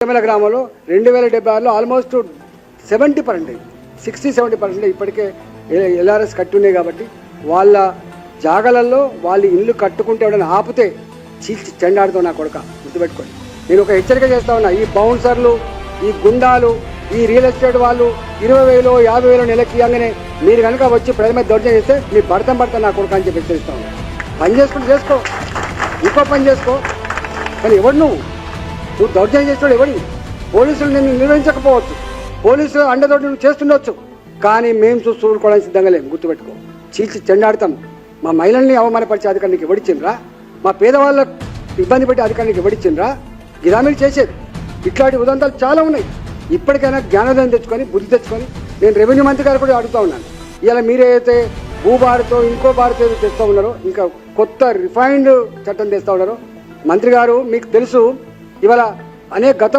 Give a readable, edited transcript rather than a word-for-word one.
గ్రామంలో 2076లో ఆల్మోస్ట్ 70%, 60-70% ఇప్పటికే ఎల్ఆర్ఎస్ కట్టున్నాయి కాబట్టి వాళ్ళ జాగలలో వాళ్ళు ఇల్లు కట్టుకుంటే ఎవడైనా ఆపితే చీల్చి చెండాడుతావు నా కొడుక, గుర్తుపెట్టుకోండి. నేను ఒక హెచ్చరిక చేస్తా ఉన్నా, ఈ బౌన్సర్లు, ఈ గుండాలు, ఈ రియల్ ఎస్టేట్ వాళ్ళు 20,000 50,000 నెలకి ఇవ్వగానే మీరు కనుక వచ్చి ప్రజల మీద దౌర్జన్యం చేస్తే మీ పడతా నా కొడుక అని చెప్పి హెచ్చరిస్తా ఉన్నా. పని చేసుకుంటూ చేసుకో, ఇంకో పని చేసుకో, కానీ ఎవడు నువ్వు దౌర్జన్యం చేస్తాడు ఎవడి? పోలీసులు నేను నిర్వహించకపోవచ్చు, పోలీసులు అండతోటి నువ్వు చేస్తుండొచ్చు, కానీ మేము చూస్తూ ఊరుకోవడానికి సిద్ధంగా లేము, గుర్తుపెట్టుకో. చీల్చి చెండాడతాం. మా మహిళల్ని అవమానపరిచే అధికారానికి ఎవడిచ్చిండ్రా? మా పేదవాళ్ళ ఇబ్బంది పెట్టే అధికారానికి ఎవడిచ్చిండ్రా? గిరామీలు చేసేది ఇట్లాంటి ఉదంతాలు చాలా ఉన్నాయి. ఇప్పటికైనా జ్ఞానోదయం తెచ్చుకొని, బుద్ధి తెచ్చుకొని, నేను రెవెన్యూ మంత్రి గారు కూడా అడుగుతా ఉన్నాను, ఇలా మీరైతే భూభారతో ఇంకో భారతో తెస్తూ ఉన్నారో, ఇంకా కొత్త రిఫైన్డ్ చట్టం తెస్తూ ఉన్నారో, మంత్రి గారు మీకు తెలుసు ఇవాళ అనేక గతం